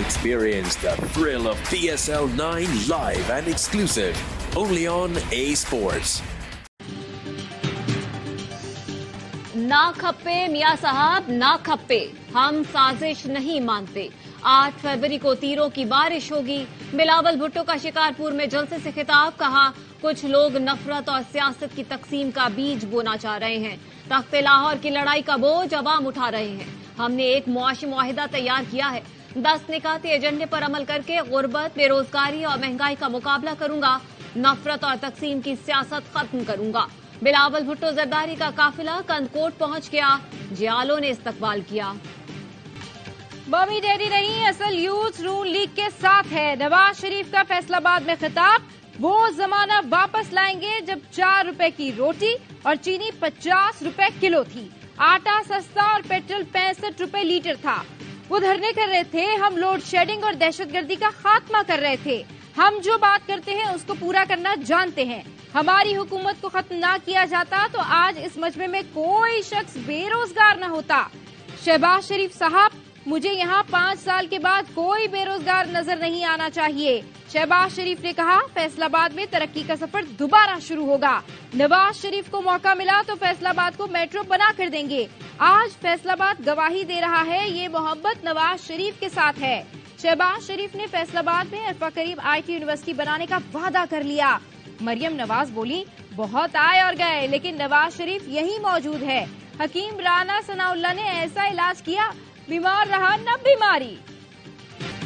Experience the thrill of PSL 9 live and exclusive only on A Sports. ना खप्पे मियां साहब ना खप्पे, हम साजिश नहीं मानते। 8 फरवरी को तीरों की बारिश होगी। बिलावल भुट्टो का शिकारपुर में जलसे से खिताब, कहा कुछ लोग नफरत और सियासत की तकसीम का बीज बोना चाह रहे हैं। तख्ते लाहौर की लड़ाई का बोझ अवाम उठा रहे हैं। हमने एक मुआशी मुआहिदा तैयार किया है। 10 निकाती एजेंडे पर अमल करके गुर्बत, बेरोजगारी और महंगाई का मुकाबला करूंगा। नफरत और तकसीम की सियासत खत्म करूंगा। बिलावल भुट्टो जरदारी का काफिला कंदकोट पहुंच गया। जियालों ने इस्तकबाल किया। मम्मी डैडी नहीं, असल यूथ नून लीग के साथ है। नवाज शरीफ का फैसलाबाद में खिताब, वो जमाना वापस लाएंगे जब 4 रुपए की रोटी और चीनी 50 रुपए किलो थी, आटा सस्ता और पेट्रोल 65 रुपए लीटर था। वो धरने कर रहे थे, हम लोड शेडिंग और दहशतगर्दी का खात्मा कर रहे थे। हम जो बात करते हैं उसको पूरा करना जानते हैं। हमारी हुकूमत को खत्म ना किया जाता तो आज इस मजमे में कोई शख्स बेरोजगार न होता। शहबाज शरीफ साहब, मुझे यहाँ 5 साल के बाद कोई बेरोजगार नजर नहीं आना चाहिए। शहबाज शरीफ ने कहा फैसलाबाद में तरक्की का सफर दोबारा शुरू होगा। नवाज शरीफ को मौका मिला तो फैसलाबाद को मेट्रो बना कर देंगे। आज फैसलाबाद गवाही दे रहा है, ये मोहब्बत नवाज शरीफ के साथ है। शहबाज शरीफ ने फैसलाबाद में अरफा करीब IT यूनिवर्सिटी बनाने का वादा कर लिया। मरियम नवाज बोली, बहुत आए और गए लेकिन नवाज शरीफ यही मौजूद है। हकीम राना सनाउल्लाह ने ऐसा इलाज किया, बीमार रहा न बीमारी।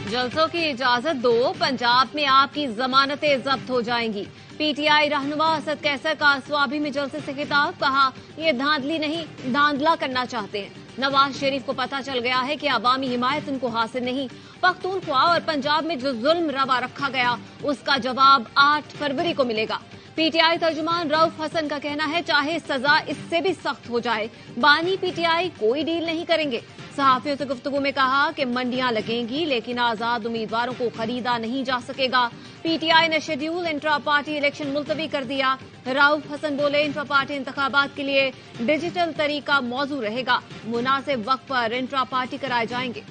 जलसों की इजाजत दो, पंजाब में आपकी जमानतें जब्त हो जाएंगी। PTI रहनुमा असद कैसर का स्वाभी में जलसे से खिताब, कहा ये धांधली नहीं धांधला करना चाहते हैं। नवाज शरीफ को पता चल गया है कि अवामी हिमायत उनको हासिल नहीं। पख्तूनख्वा और पंजाब में जो जुल्म रवा रखा गया उसका जवाब 8 फरवरी को मिलेगा। PTI तर्जुमान रऊफ हसन का कहना है, चाहे सजा इससे भी सख्त हो जाए, बानी PTI कोई डील नहीं करेंगे। सहाफियों से गुफ्तगू में कहा कि मंडियां लगेंगी लेकिन आजाद उम्मीदवारों को खरीदा नहीं जा सकेगा। PTI ने शेड्यूल इंट्रा पार्टी इलेक्शन मुलतवी कर दिया। रऊफ हसन बोले, इंट्रा पार्टी इंतखाबात के लिए डिजिटल तरीका मौजू रहेगा। मुनासिब वक्त पर इंट्रा पार्टी कराए जाएंगे।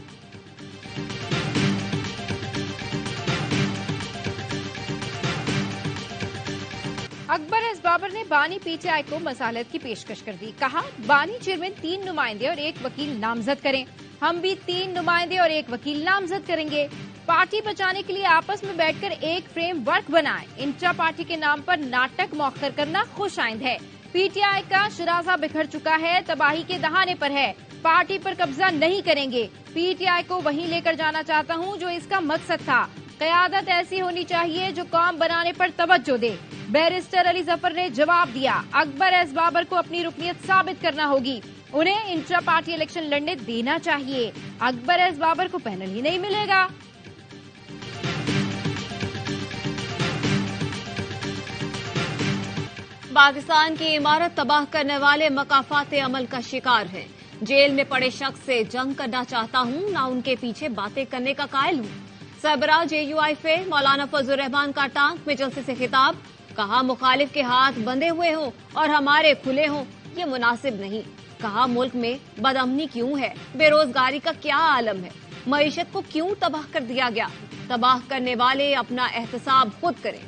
अकबर एस बाबर ने बानी PTI को मसालत की पेशकश कर दी। कहा बानी चेयरमैन 3 नुमाइंदे और 1 वकील नामजद करें। हम भी 3 नुमाइंदे और 1 वकील नामजद करेंगे। पार्टी बचाने के लिए आपस में बैठकर एक फ्रेम वर्क बनाएं। इंट्रा पार्टी के नाम पर नाटक मौखर करना खुश आइंद है। PTI का शराजा बिखर चुका है, तबाही के दहाने पर है। पार्टी पर कब्जा नहीं करेंगे। PTI को वहीं लेकर जाना चाहता हूं जो इसका मकसद था। क़यादत ऐसी होनी चाहिए जो कौम बनाने पर तवज्जो दे। बैरिस्टर अली जफर ने जवाब दिया, अकबर एस बाबर को अपनी रुकनियत साबित करना होगी। उन्हें इंट्रा पार्टी इलेक्शन लड़ने देना चाहिए। अकबर एस बाबर को पैनल ही नहीं मिलेगा। पाकिस्तान की इमारत तबाह करने वाले मकाफात अमल का शिकार हैं। जेल में पड़े शख्स से जंग करना चाहता हूं, ना उनके पीछे बातें करने का कायल हूं। सरबराह JUIFA मौलाना फजल रहमान का टांक में जलसे से खिताब, कहा मुखालिफ के हाथ बंधे हुए हों और हमारे खुले हों, ये मुनासिब नहीं। कहा मुल्क में बदअमनी क्यों है, बेरोजगारी का क्या आलम है, मईशत को क्यों तबाह कर दिया गया। तबाह करने वाले अपना एहतसाब खुद करें।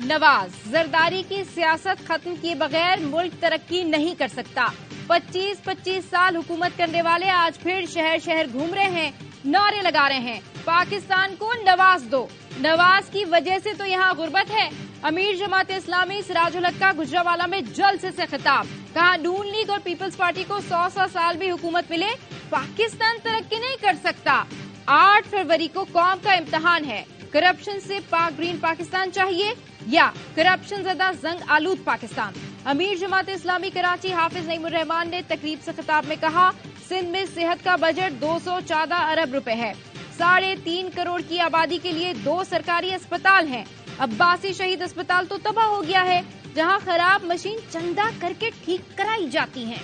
नवाज, जरदारी की सियासत खत्म किए बगैर मुल्क तरक्की नहीं कर सकता। 25-25 साल हुकूमत करने वाले आज फिर शहर शहर घूम रहे हैं, नारे लगा रहे हैं, पाकिस्तान को नवाज दो। नवाज की वजह से तो यहाँ गुर्बत है। अमीर जमात इस्लामी सिराजुल हक का गुजरावाला में जलसे से खिताब, कहा नून लीग और पीपल्स पार्टी को 100 साल भी हुकूमत मिले, पाकिस्तान तरक्की नहीं कर सकता। 8 फरवरी को कौम का इम्तिहान है। करप्शन से पाक ग्रीन पाकिस्तान चाहिए या करप्शन ज़दा जंग आलूद पाकिस्तान। अमीर जमात इस्लामी कराची हाफिज नईमुर रहमान ने तकरीब से खिताब में कहा, सिंध में सेहत का बजट 214 अरब रुपए है। 3.5 करोड़ की आबादी के लिए 2 सरकारी अस्पताल हैं। अब्बासी शहीद अस्पताल तो तबाह हो गया है, जहां खराब मशीन चंदा करके ठीक कराई जाती हैं।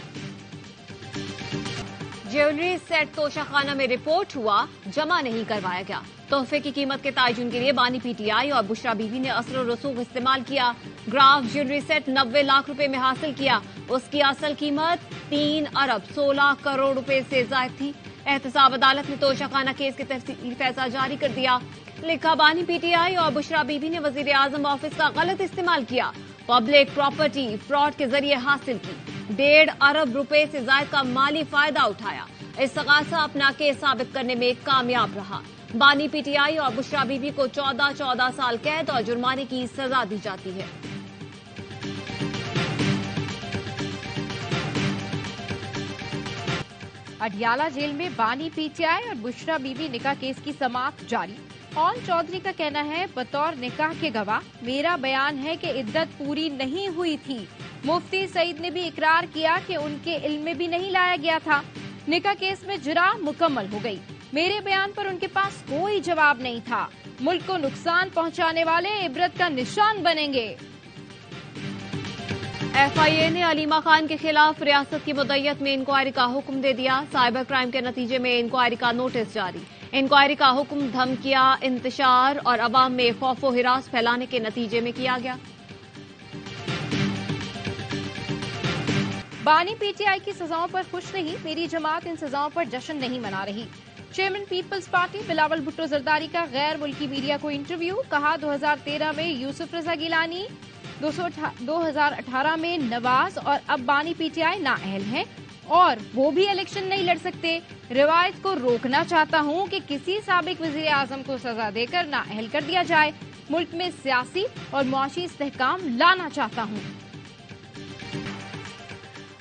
ज्वेलरी सेट तोशाखाना में रिपोर्ट हुआ, जमा नहीं करवाया गया। तोहफे की कीमत के तायुन के लिए बानी PTI और बुशरा बीवी ने असर और रसूख इस्तेमाल किया। ग्राफ ज्वेलरी सेट 90 लाख रुपए में हासिल किया। उसकी असल कीमत 3 अरब 16 करोड़ रुपए से ज्यादा थी। एहतसाब अदालत ने तोशाखाना केस के तफसीली फैसला जारी कर दिया। लिखा, बानी पीटीआई और बुशरा बीबी ने वजीर आजम ऑफिस का गलत इस्तेमाल किया, पब्लिक प्रॉपर्टी फ्रॉड के जरिए हासिल की, 1.5 अरब रुपए से ज्यादा का माली फायदा उठाया। इस्तगासा अपना केस साबित करने में कामयाब रहा। बानी पीटीआई और बुशरा बीबी को 14 साल कैद और जुर्माने की सजा दी जाती है। अडियाला जेल में बानी पीटीआई और बुशरा बीबी निकाह केस की समाअत जारी। ऑन चौधरी का कहना है, बतौर निकाह के गवाह मेरा बयान है कि इद्दत पूरी नहीं हुई थी। मुफ्ती सईद ने भी इकरार किया कि उनके इल्म में भी नहीं लाया गया था। निकाह केस में जुरा मुकम्मल हो गई। मेरे बयान पर उनके पास कोई जवाब नहीं था। मुल्क को नुकसान पहुंचाने वाले इबरत का निशान बनेंगे। एफआईए ने अलीमा खान के खिलाफ रियासत की मुद्दत में इंक्वायरी का हुक्म दे दिया। साइबर क्राइम के नतीजे में इंक्वायरी का नोटिस जारी। इंक्वायरी का हुक्म धमकियां, इंतशार और अवाम में खौफ व हिरास फैलाने के नतीजे में किया गया। बानी पीटीआई की सजाओं पर खुश नहीं, मेरी जमात इन सजाओं पर जश्न नहीं मना रही। चेयरमैन पीपल्स पार्टी बिलावल भुट्टो जरदारी का गैर मुल्की मीडिया को इंटरव्यू। कहा, 2013 में यूसुफ रजा गिलानी, 2018 में नवाज और अब बानी पीटीआई नाअहल हैं और वो भी इलेक्शन नहीं लड़ सकते। रिवायत को रोकना चाहता हूं कि किसी साबिक वजीर आजम को सजा देकर नाअहल कर दिया जाए। मुल्क में सियासी और मुआशी इस्तेहकाम लाना चाहता हूं।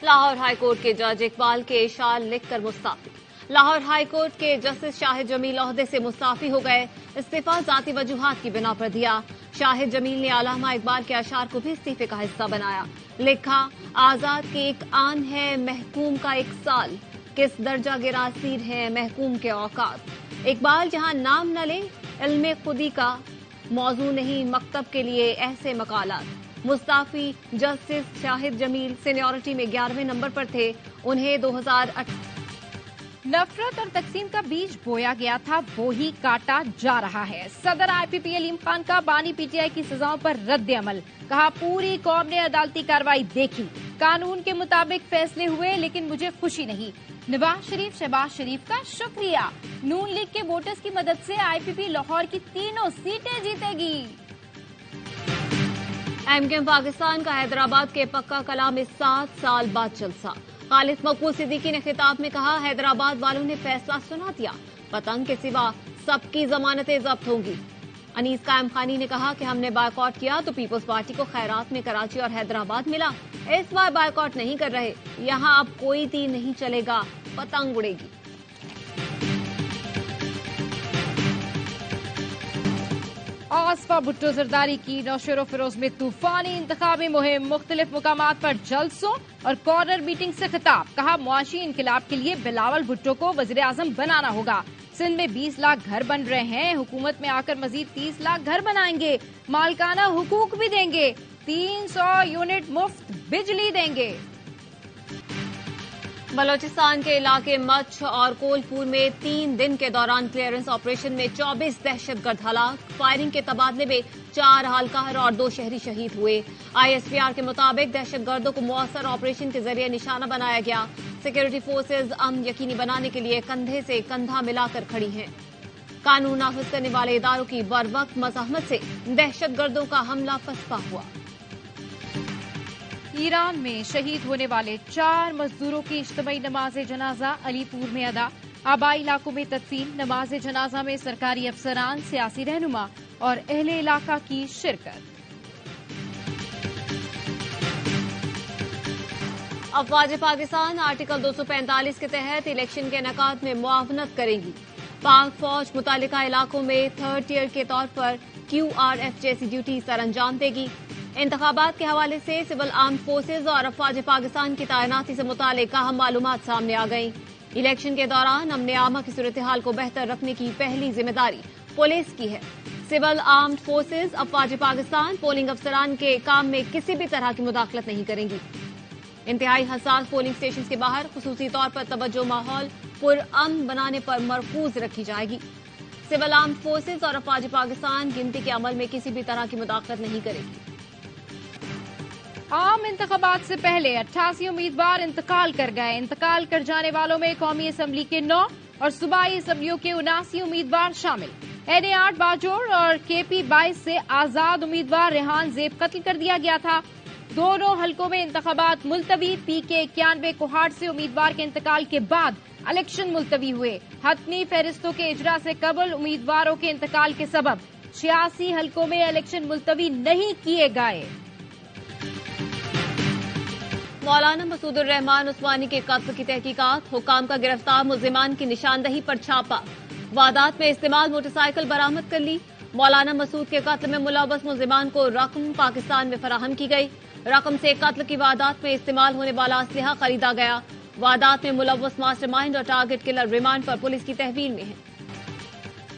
लाहौर हाईकोर्ट के जज इकबाल के इशार लिखकर मुस्ताफी। लाहौर हाईकोर्ट के जस्टिस शाहिद जमील ओहदे से मुस्ताफी हो गए। इस्तीफा जाती वजूहात की बिना पर दिया। शाहिद जमील ने अल्लामा इकबाल के अशार को भी इस्तीफे का हिस्सा बनाया। लिखा, आजाद के एक आन है, महकूम का एक साल, किस दर्जा गिरासीर है महकूम के औकात। इकबाल जहां नाम न ले, इल्मे खुदी का मौजू नहीं, मकतब के लिए ऐसे मकालात। मुस्ताफी जस्टिस शाहिद जमील सीनियरिटी में 11वें नंबर पर थे। उन्हें 2008 नफरत और तकसीम का बीज बोया गया था, वो ही काटा जा रहा है। सदर आईपीपी अलीम खान का बानी पीटीआई की सजाओं पर रद्द अमल। कहा, पूरी कौम ने अदालती कार्रवाई देखी, कानून के मुताबिक फैसले हुए, लेकिन मुझे खुशी नहीं। नवाज शरीफ शहबाज शरीफ का शुक्रिया। नून लीग के वोटर्स की मदद से आईपीपी लाहौर की 3 सीटें जीतेगी। एमकेएम पाकिस्तान का हैदराबाद के पक्का कला में 7 साल बाद जलसा। खालिद मकबूल सिद्दीकी ने खिताब में कहा, हैदराबाद वालों ने फैसला सुना दिया, पतंग के सिवा सबकी जमानतें जब्त होंगी। अनीस कायम खानी ने कहा कि हमने बायकॉट किया तो पीपल्स पार्टी को खैरात में कराची और हैदराबाद मिला। इस बार बायकॉट नहीं कर रहे, यहाँ अब कोई तीर नहीं चलेगा, पतंग उड़ेगी। आसफा भुट्टो जरदारी की नौशेरो फिरोज में तूफानी इंतखाबी मुहिम। मुख्तलिफ मुकामात पर जलसों और कॉर्नर मीटिंग से खिताब। कहा, मुआशी इनकलाब के लिए बिलावल भुट्टो को वजीर आजम बनाना होगा। सिंध में 20 लाख घर बन रहे हैं, हुकूमत में आकर मजीद 30 लाख घर बनाएंगे। मालकाना हुकूक भी देंगे, 300 यूनिट मुफ्त बिजली देंगे। बलोचिस्तान के इलाके मच्छ और कोलपुर में 3 दिन के दौरान क्लियरेंस ऑपरेशन में 24 दहशतगर्द हलाक। फायरिंग के तबादले में 4 हल्कार और 2 शहरी शहीद हुए। आईएसपीआर के मुताबिक दहशतगर्दों को मौसर ऑपरेशन के जरिए निशाना बनाया गया। सिक्योरिटी फोर्सेज अमन यकीनी बनाने के लिए कंधे से कंधा मिलाकर खड़ी हैं। कानून नाफिज करने वाले इदारों की बरवक्त मज़ाहमत से दहशतगर्दों का हमला फसपा हुआ। ईरान में शहीद होने वाले 4 मजदूरों की इज्तिमाई नमाज जनाजा अलीपुर में अदा। आबाई इलाकों में तदफीन। नमाज जनाजा में सरकारी अफसरान, सियासी रहनुमा और अहले इलाका की शिरकत। अफवाज पाकिस्तान आर्टिकल 245 के तहत इलेक्शन के इनेकाद में मुआवनत करेगी। पाक फौज मुतालिका इलाकों में 3rd टियर के तौर पर QRF जैसी ड्यूटी सर अंजाम देगी। इंतखाबात के हवाले से सिविल आर्म फोर्सेज और अफवाज पाकिस्तान की तैनाती से मुतालिक अहम मालूमात सामने आ गई। इलेक्शन के दौरान अमन आमा की सूरत हाल को बेहतर रखने की पहली जिम्मेदारी पुलिस की है। सिविल आर्म्ड फोर्सेज अफवाज पाकिस्तान पोलिंग अफसरान के काम में किसी भी तरह की मुदाखलत नहीं करेंगी। इंतहाई हसास पोलिंग स्टेशन के बाहर खुसूसी तौर पर तवज्जो माहौल पुरअमन बनाने पर मरकूज रखी जाएगी। सिविल आर्म्ड फोर्सेज और अफवाज पाकिस्तान गिनती के अमल में किसी भी तरह की मुदाखलत नहीं करेगी। आम इंतखाबात से पहले 88 उम्मीदवार इंतकाल कर गए। इंतकाल कर जाने वालों में कौमी असम्बली के 9, और सूबाई असम्बलियों के 79 उम्मीदवार शामिल। NA8 बाजोड़ और KP 22 से आजाद उम्मीदवार रेहान जेब कत्ल कर दिया गया था। दोनों हलकों में इंतखाबात मुलतवी। PK 91 कोहाट से उम्मीदवार के इंतकाल के बाद इलेक्शन मुलतवी हुए। हतमी फहरिस्तों के इजरा से कबल उम्मीदवारों के इंतकाल के सबब 86 हलकों में इलेक्शन मुलतवी नहीं किए गए। मौलाना मसूदुर रहमान उस्मानी के कत्ल की तहकीकात। हुकाम का गिरफ्तार मुल्जिमान की निशानदही पर छापा। वारदात में इस्तेमाल मोटरसाइकिल बरामद कर ली। मौलाना मसूद के कत्ल में मुलव्वस मुल्जिमान को रकम पाकिस्तान में फराहम की गई। रकम से कत्ल की वारदात में इस्तेमाल होने वाला असलहा खरीदा गया। वारदात में मुलव्वस मास्टरमाइंड और टारगेट किलर रिमांड पर पुलिस की तहवील में है।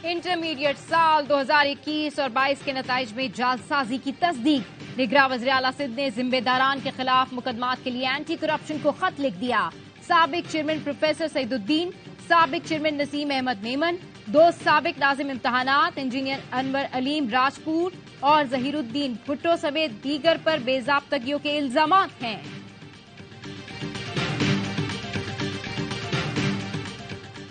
इंटरमीडिएट साल 2021 और 22 के नताइज में जालसाजी की तस्दीक। निगरान वज़ीर आला सिंध ने जिम्मेदारान के खिलाफ मुकदमात के लिए एंटी करप्शन को खत लिख दिया। साबिक चेयरमैन प्रोफेसर सईदुद्दीन, साबिक चेयरमैन नसीम अहमद मेमन, 2 साबिक नाजिम इम्तहानात इंजीनियर अनवर अलीम राजपूत और जहीरुद्दीन भुट्टो समेत दीगर पर बेजाब्तगियों के इल्जामात हैं।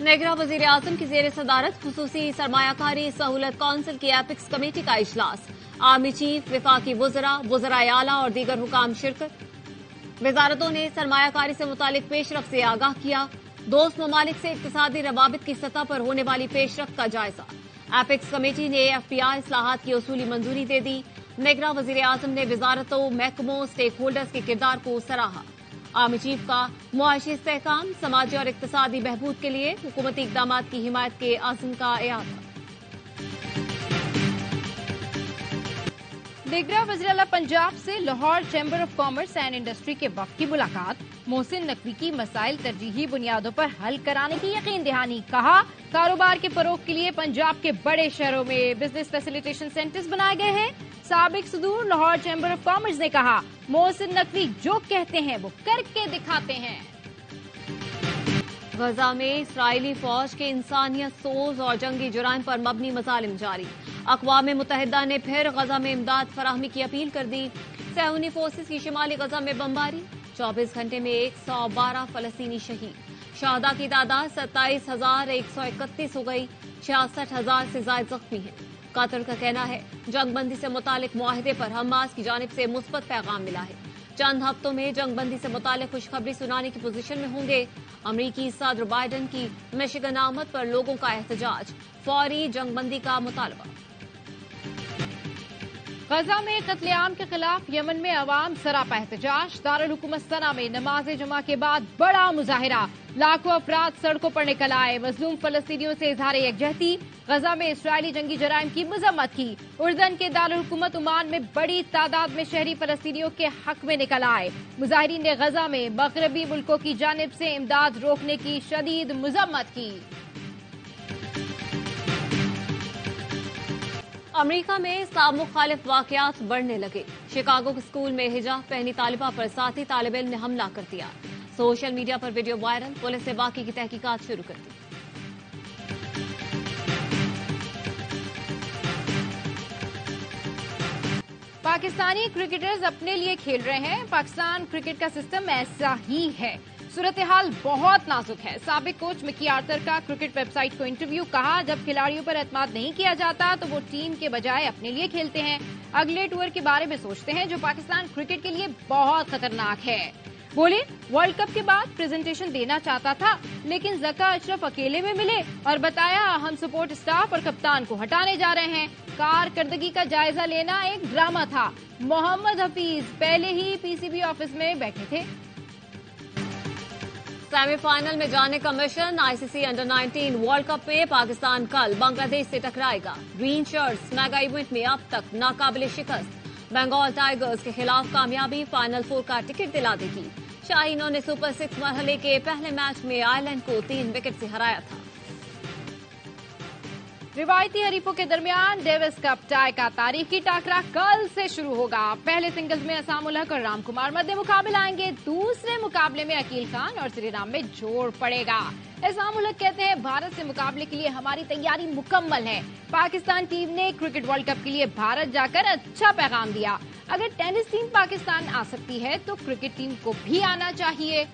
निगरान वज़ीर आज़म की ज़ेर सदारत खुसूसी सरमायाकारी सहूलत काउंसिल की एपिक्स कमेटी का इजलास। आर्मी चीफ, विफाकी वज़राए आला और दीगर हुकाम शिरकत। वजारतों ने सरमायाकारी से मुतालिक पेशरफ से आगाह किया। दोस्त ममालिक से इक्तिसादी रवाबित की सतह पर होने वाली पेशरफ का जायजा। एपिक्स कमेटी ने FBI इस्लाहात की उसूली मंजूरी दे दी। निगरान वज़ीर आज़म ने वजारतों, महकमों, स्टेक होल्डर्स के किरदार को सराहा। आर्मी चीफ का मुआशी इस्तेहकाम, समाजी और इक्तिसादी बहबूद के लिए हुकूमती इक़दामात की हिमायत के आज़म का इआदा। निगरान वज़ीर आला पंजाब से Lahore chamber of commerce and industry के वक्त की मुलाकात। मोहसिन नकवी की मसाइल तरजीही बुनियादों पर हल कराने की यकीन दहानी। कहा, कारोबार के फरोग के लिए पंजाब के बड़े शहरों में बिजनेस फैसिलिटेशन सेंटर्स बनाए गए हैं। साबिक सदूर लाहौर चैम्बर ऑफ कॉमर्स ने कहा, मोहसिन नकवी जो कहते हैं वो करके दिखाते हैं। गजा में इसराइली फौज के इंसानियत सोज और जंगी जुराइम पर मबनी मजालिम जारी। अक़वाम मुत्तहिदा ने फिर गजा में इमदाद फराहमी की अपील कर दी। सहूनी फोर्सेस की शिमाली गजा में बमबारी। 24 घंटे में 112 फलस्तीनी शहीद। शहदा की तादाद 27,131 हो गई। 66,000 से ज्यादा जख्मी हैं। कतर का कहना है जंगबंदी से मुतालिक मुआहिदे पर हमास की जानिब से मुस्बत पैगाम मिला है। चंद हफ्तों में जंगबंदी से मुतालिक खुशखबरी सुनाने की पोजीशन में होंगे। अमरीकी सदर बाइडन की मिशिगन आमद पर लोगों का एहतजाज। फौरी जंगबंदी का मुतालबा। गजा में कत्लेआम के खिलाफ यमन में अवाम सरापा एहतजाज। दारुल हुकूमत सना में नमाज जुमा के बाद बड़ा मुजाहिरा। लाखों अफराद सड़कों पर निकल आए। मजलूम फलस्तीनियों से इजहार यकजहती। गजा में इसराइली जंगी जराइम की मजम्मत की। उर्दन के दारुल हुकूमत ओमान में बड़ी तादाद में शहरी फलस्तीनियों के हक में निकल आए। मुजाहिरीन ने गजा में मगरबी मुल्कों की जानिब से इमदाद रोकने की शदीद मजम्मत की। अमेरिका में इस्लाम मुखालिफ वाकयात बढ़ने लगे। शिकागो के स्कूल में हिजाब पहनी तालिबा पर साथी तालिब इल्म ने हमला कर दिया। सोशल मीडिया पर वीडियो वायरल। पुलिस ने बाकी की तहकीकात शुरू कर दी। पाकिस्तानी क्रिकेटर्स अपने लिए खेल रहे हैं। पाकिस्तान क्रिकेट का सिस्टम ऐसा ही है। सूरत हाल बहुत नाजुक है। साबिक कोच मिकी आर्थर का क्रिकेट वेबसाइट को इंटरव्यू। कहा, जब खिलाड़ियों पर एतमाद नहीं किया जाता तो वो टीम के बजाय अपने लिए खेलते हैं। अगले टूर के बारे में सोचते हैं जो पाकिस्तान क्रिकेट के लिए बहुत खतरनाक है। बोले, वर्ल्ड कप के बाद प्रेजेंटेशन देना चाहता था लेकिन जका अशरफ अकेले में मिले और बताया हम सपोर्ट स्टाफ और कप्तान को हटाने जा रहे हैं। कारकर्दगी का जायजा लेना एक ड्रामा था। मोहम्मद हफीज पहले ही PCB ऑफिस में बैठे थे। सेमीफाइनल में जाने का mission. ICC under 19 world cup में पाकिस्तान कल बांग्लादेश से टकराएगा। ग्रीन शर्ट्स मेगा इवेंट में अब तक नाकाबिले शिकस्त। बंगाल टाइगर्स के खिलाफ कामयाबी फाइनल 4 का टिकट दिला देगी। शाहीनों ने सुपर 6 मरहले के पहले मैच में आयरलैंड को 3 विकेट से हराया था। रिवायती हरीफों के दरमियान डेविस कप टाई का तारीखी टाकरा कल से शुरू होगा। पहले सिंगल्स में असाम उल हक और राम कुमार मध्य मुकाबले आएंगे। दूसरे मुकाबले में अकील खान और श्रीराम में जोड़ पड़ेगा। असाम उल हक कहते हैं भारत से मुकाबले के लिए हमारी तैयारी मुकम्मल है। पाकिस्तान टीम ने क्रिकेट वर्ल्ड कप के लिए भारत जाकर अच्छा पैगाम दिया। अगर टेनिस टीम पाकिस्तान आ सकती है तो क्रिकेट टीम को भी आना चाहिए।